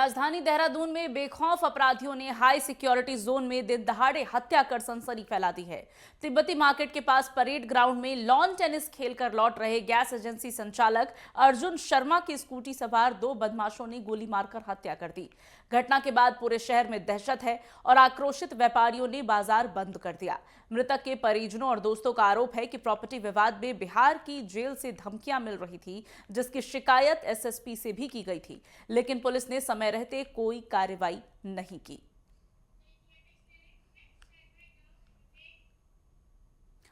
राजधानी देहरादून में बेखौफ अपराधियों ने हाई सिक्योरिटी जोन में दिन दहाड़े हत्या कर सनसनी फैला दी है। तिब्बती मार्केट के पास परेड ग्राउंड में लॉन टेनिस खेलकर लौट रहे गैस एजेंसी संचालक अर्जुन शर्मा की स्कूटी सवार 2 बदमाशों ने गोली मारकर हत्या कर दी। घटना के बाद पूरे शहर में दहशत है और आक्रोशित व्यापारियों ने बाजार बंद कर दिया। मृतक के परिजनों और दोस्तों का आरोप है कि प्रॉपर्टी विवाद में बिहार की जेल से धमकियां मिल रही थी, जिसकी शिकायत एसएसपी से भी की गई थी, लेकिन पुलिस ने समय रहते कोई कार्रवाई नहीं की।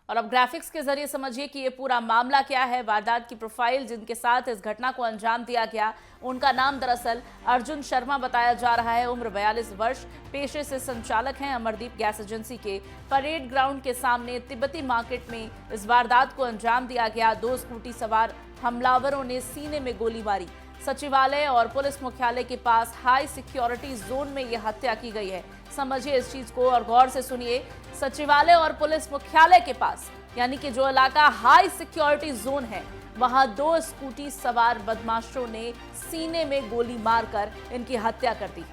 और अब ग्राफिक्स के जरिए समझिए कि ये पूरा मामला क्या है। वारदात की प्रोफाइल जिनके साथ इस घटना को अंजाम दिया गया, उनका नाम दरअसल अर्जुन शर्मा बताया जा रहा है। उम्र 42 वर्ष, पेशे से संचालक हैं। अमरदीप गैस एजेंसी के परेड ग्राउंड के सामने तिब्बती मार्केट में इस वारदात को अंजाम दिया गया। 2 स्कूटी सवार हमलावरों ने सीने में गोली मारी। सचिवालय और पुलिस मुख्यालय के पास हाई सिक्योरिटी जोन में यह हत्या की गई है। समझिए इस चीज को और गौर से सुनिए। सचिवालय और पुलिस मुख्यालय के पास, यानी कि जो इलाका हाई सिक्योरिटी जोन है, वहां 2 स्कूटी सवार बदमाशों ने सीने में गोली मारकर इनकी हत्या कर दी।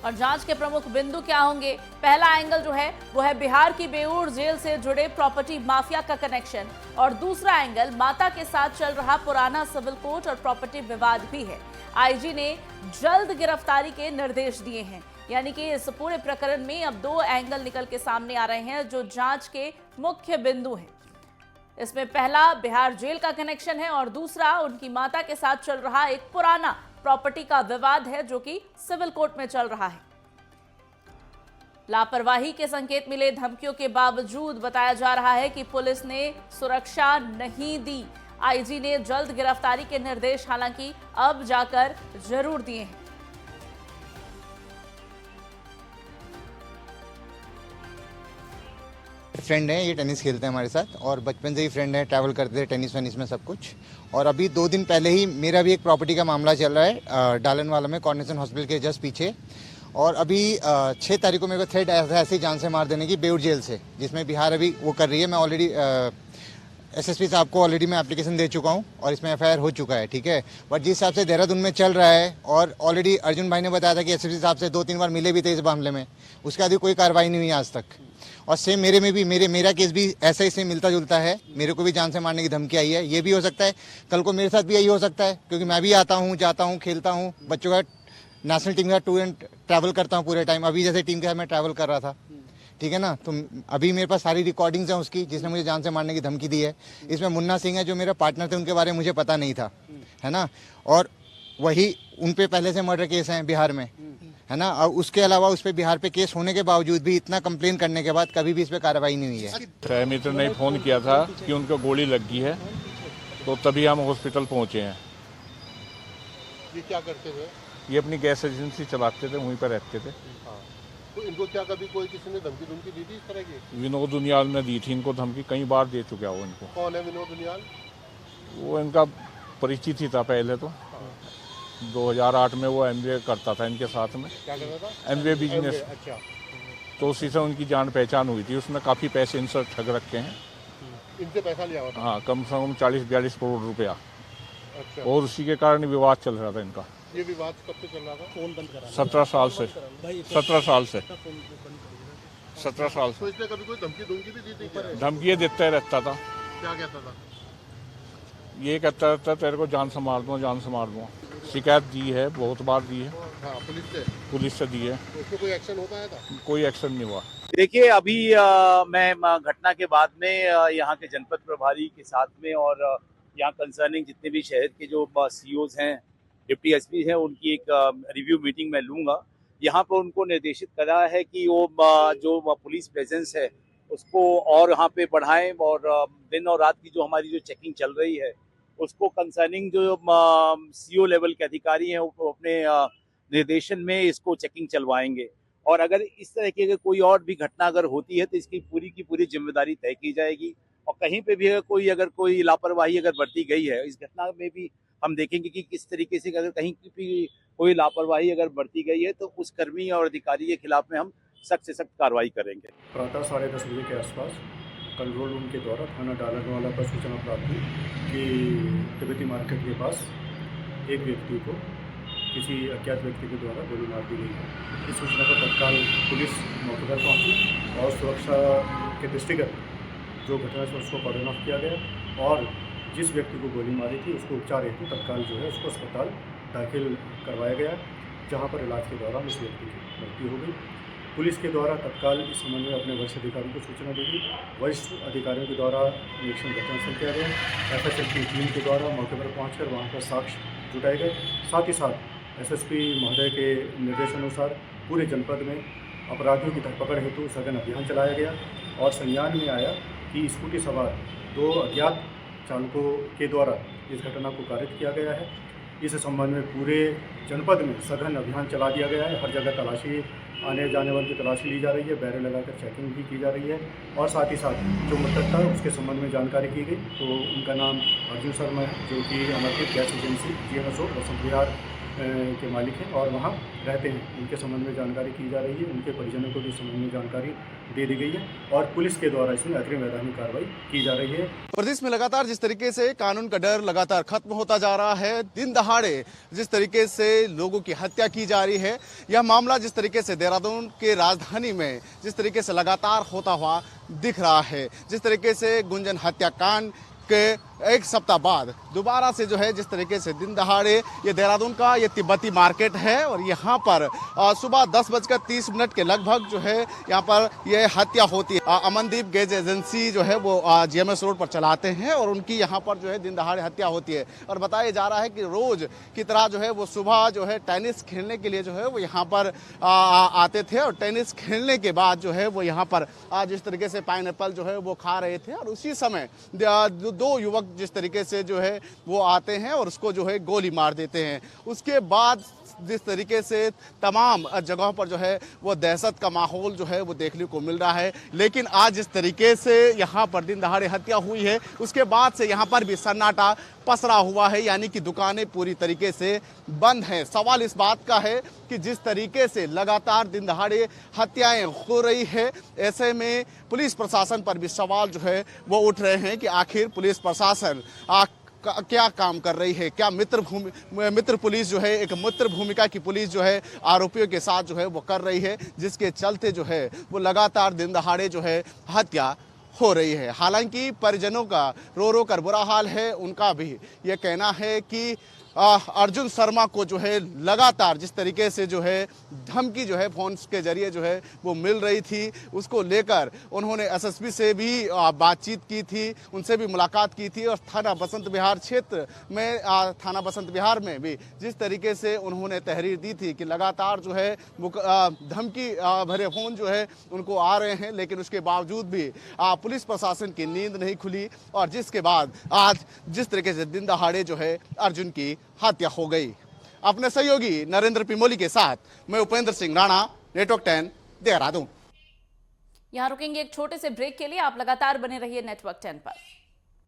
और जांच के प्रमुख बिंदु क्या होंगे? पहला एंगल जो है वो है बिहार की बेऊर जेल से जुड़े प्रॉपर्टी माफिया का कनेक्शन, और दूसरा एंगल माता के साथ चल रहा पुराना सिविल कोर्ट और प्रॉपर्टी विवाद भी है। आईजी ने जल्द गिरफ्तारी के निर्देश दिए हैं, यानी कि इस पूरे प्रकरण में अब 2 एंगल निकल के सामने आ रहे हैं जो जांच के मुख्य बिंदु हैं। इसमें पहला बिहार जेल का कनेक्शन है और दूसरा उनकी माता के साथ चल रहा एक पुराना प्रॉपर्टी का विवाद है जो कि सिविल कोर्ट में चल रहा है। लापरवाही के संकेत मिले धमकियों के बावजूद बताया जा रहा है कि पुलिस ने सुरक्षा नहीं दी। आईजी ने जल्द गिरफ्तारी के निर्देश हालांकि अब जाकर जरूर दिए हैं। फ्रेंड है, ये टेनिस खेलते हैं हमारे साथ और बचपन से ही फ्रेंड है, ट्रैवल करते थे टेनिस वेनिस में सब कुछ। और अभी 2 दिन पहले ही मेरा भी एक प्रॉपर्टी का मामला चल रहा है डालनवाला में, कॉर्नेसन हॉस्पिटल के जस्ट पीछे। और अभी 6 तारीख को मेरे को थ्रेट आया था ऐसे ही जान से मार देने की बेऊर जेल से, जिसमें बिहार अभी वो कर रही है। मैं ऑलरेडी एसएसपी साहब को ऑलरेडी मैं एप्लीकेशन दे चुका हूँ और इसमें एफआईआर हो चुका है, ठीक है। बट जिस हिसाब से देहरादून में चल रहा है, और ऑलरेडी अर्जुन भाई ने बताया था कि एसएसपी साहब से 2-3 बार मिले भी थे इस मामले में, उसके बाद कोई कार्रवाई नहीं हुई आज तक। और सेम मेरे में भी मेरा केस भी ऐसा ही सेम मिलता जुलता है। मेरे को भी जान से मारने की धमकी आई है। ये भी हो सकता है कल को मेरे साथ भी यही हो सकता है, क्योंकि मैं भी आता हूँ, जाता हूँ, खेलता हूँ, बच्चों का नेशनल टीम का टूर एंड ट्रैवल करता हूँ पूरे टाइम। अभी जैसे टीम के साथ मैं ट्रैवल कर रहा था, ठीक है ना। तो अभी मेरे पास सारी रिकॉर्डिंग्स हैं उसकी, जिसने मुझे जान से मारने की धमकी दी है। इसमें मुन्ना सिंह है जो मेरा पार्टनर थे, उनके बारे में मुझे पता नहीं था, है ना। और वही उन पे पहले से मर्डर केस हैं बिहार में, है ना। और उसके अलावा उस पर बिहार पे केस होने के बावजूद भी, इतना कंप्लेन करने के बाद कभी भी इस पर कार्रवाई नहीं हुई है। मित्र ने फ़ोन किया था कि उनको गोली लग गई है, तो तभी हम हॉस्पिटल पहुंचे हैं। ये क्या करते थे? ये अपनी गैस एजेंसी चलाते थे, वहीं पर रहते थे। तो इनको क्या कभी कोई किसी ने धमकी दी थी इस तरह की? विनोद दुनियाल ने दी थी इनको धमकी, कई बार दे चुका है वो इनको। कौन है विनोद दुनियाल? वो इनका परिचित ही था पहले तो। 2008 में वो एमबीए करता था इनके साथ में। क्या करता था? MBA business. अच्छा। तो उसी से उनकी जान पहचान हुई थी। उसने काफ़ी पैसे इनसे ठग रखे हैं। इनसे पैसा लिया हुआ था? हाँ, कम से कम 40-42 करोड़ रुपया। अच्छा। और उसी के कारण विवाद चल रहा था इनका। ये विवाद कब से चल रहा था? फोन बंद करा। 17 साल से। 17 साल से। 17 साल से। तो इसने कभी कोई धमकी भी दी थी क्या? धमकी देता रहता था। क्या कहता था? ये कहता रहता तेरे को जान से मार दूँ, जान से मार दूँ। शिकायत दी है, बहुत बार दी है। हाँ, पुलिस से दी है। तो उसमें कोई एक्शन हो पाया था? कोई एक्शन नहीं हुआ। देखिए, अभी मैं घटना के बाद में यहाँ के जनपद प्रभारी के साथ में और यहाँ कंसर्निंग जितने भी शहर के जो सीओज हैं, डिप्टी एसपी हैं, उनकी एक रिव्यू मीटिंग मैं लूँगा। यहाँ पर उनको निर्देशित करा है कि वो जो पुलिस प्रेजेंस है उसको और यहाँ पे बढ़ाएं, और दिन और रात की जो हमारी जो चेकिंग चल रही है उसको कंसर्निंग जो सीओ लेवल के अधिकारी हैं वो अपने निर्देशन में इसको चेकिंग चलवाएंगे। और अगर इस तरह की अगर कोई और भी घटना अगर होती है तो इसकी पूरी की पूरी जिम्मेदारी तय की जाएगी। और कहीं पे भी अगर कोई लापरवाही अगर बरती गई है, इस घटना में भी हम देखेंगे कि किस तरीके से अगर कहीं भी कोई लापरवाही अगर बरती गई है तो उस कर्मी और अधिकारी के खिलाफ में हम सख्त से सख्त कार्रवाई करेंगे। प्रातः 10:30 बजे के आसपास कंट्रोल रूम के द्वारा थाना डालनवाला पर सूचना प्राप्त हुई कि तिब्बती मार्केट के पास एक व्यक्ति को किसी अज्ञात व्यक्ति के द्वारा गोली मार दी गई है। इस सूचना पर तत्काल पुलिस मौके पर पहुंची और सुरक्षा के दृष्टिगत जो घटना है उसको कॉर्डन ऑफ किया गया और जिस व्यक्ति को गोली मारी थी उसको उपचार हेतु तत्काल जो है उसको अस्पताल दाखिल करवाया गया, जहां पर इलाज के दौरान उस व्यक्ति की मृत्यु हो गई। पुलिस के द्वारा तत्काल इस संबंध में अपने वरिष्ठ अधिकारियों को सूचना दी गई। वरिष्ठ अधिकारियों के द्वारा निरीक्षण घटनास्थल किया गया। एफएसएल की टीम के द्वारा मौके पर पहुंचकर वहां पर साक्ष्य जुटाए गए। साथ ही साथ एसएसपी महोदय के निर्देशानुसार पूरे जनपद में अपराधियों की धरपकड़ हेतु सघन अभियान चलाया गया और संज्ञान में आया कि स्कूटी सवार 2 अज्ञात चालकों के द्वारा इस घटना को कारित किया गया है। इस संबंध में पूरे जनपद में सघन अभियान चला दिया गया है। हर जगह तलाशी, आने जाने वालों की तलाशी ली जा रही है, बैरे लगाकर चेकिंग भी की जा रही है और साथ ही साथ जो मृतक था उसके संबंध में जानकारी की गई। तो उनका नाम अर्जुन शर्मा है, जो कि Amardeep gas agency GMS road Basant Vihar के मालिक हैं और वहाँ रहते हैं। उनके संबंध में जानकारी की जा रही है। उनके परिजनों को भी इस संबंध में जानकारी दे दी गई है और पुलिस के द्वारा इसमें अग्रिम वैधानिक कार्रवाई की जा रही है। प्रदेश में लगातार जिस तरीके से कानून का डर लगातार खत्म होता जा रहा है, दिन दहाड़े जिस तरीके से लोगों की हत्या की जा रही है, यह मामला जिस तरीके से देहरादून के राजधानी में जिस तरीके से लगातार होता हुआ दिख रहा है, जिस तरीके से गुंजन हत्याकांड के 1 सप्ताह बाद दोबारा से जो है जिस तरीके से दिन दहाड़े ये देहरादून का ये तिब्बती मार्केट है और यहाँ पर सुबह 10:30 के लगभग जो है यहाँ पर ये हत्या होती है। अमनदीप गैस एजेंसी जो है वो GMS रोड पर चलाते हैं और उनकी यहाँ पर जो है दिन दहाड़े हत्या होती है और बताया जा रहा है कि रोज की तरह जो है वो सुबह जो है टेनिस खेलने के लिए जो है वो यहाँ पर आते थे और टेनिस खेलने के बाद जो है वो यहाँ पर जिस तरीके से पाइनएप्पल जो है वो खा रहे थे और उसी समय 2 युवक जिस तरीके से जो है वो आते हैं और उसको जो है गोली मार देते हैं। उसके बाद जिस तरीके से तमाम जगहों पर जो है वो दहशत का माहौल जो है वो देखने को मिल रहा है। लेकिन आज जिस तरीके से यहाँ पर दिन दहाड़े हत्या हुई है उसके बाद से यहाँ पर भी सन्नाटा पसरा हुआ है, यानी कि दुकानें पूरी तरीके से बंद हैं। सवाल इस बात का है कि जिस तरीके से लगातार दिन दहाड़े हत्याएं हो रही है, ऐसे में पुलिस प्रशासन पर भी सवाल जो है वो उठ रहे हैं कि आखिर पुलिस प्रशासन क्या काम कर रही है। क्या मित्र पुलिस जो है एक मित्र भूमिका की पुलिस जो है आरोपियों के साथ जो है वो कर रही है, जिसके चलते जो है वो लगातार दिन दहाड़े जो है हत्या हो रही है। हालांकि परिजनों का रो रो कर बुरा हाल है। उनका भी ये कहना है कि अर्जुन शर्मा को जो है लगातार जिस तरीके से जो है धमकी जो है फोन के जरिए जो है वो मिल रही थी, उसको लेकर उन्होंने एसएसपी से भी बातचीत की थी, उनसे भी मुलाकात की थी और थाना बसंत विहार क्षेत्र में थाना बसंत विहार में भी जिस तरीके से उन्होंने तहरीर दी थी कि लगातार जो है धमकी भरे फोन जो है उनको आ रहे हैं, लेकिन उसके बावजूद भी पुलिस प्रशासन की नींद नहीं खुली और जिसके बाद आज जिस तरीके से दिन दहाड़े जो है अर्जुन की हत्या हो गई। अपने सहयोगी नरेंद्र पिमोली के साथ मैं उपेंद्र सिंह राणा, नेटवर्क 10 देहरादून। यहां रुकेंगे एक छोटे से ब्रेक के लिए। आप लगातार बने रहिए नेटवर्क 10 पर।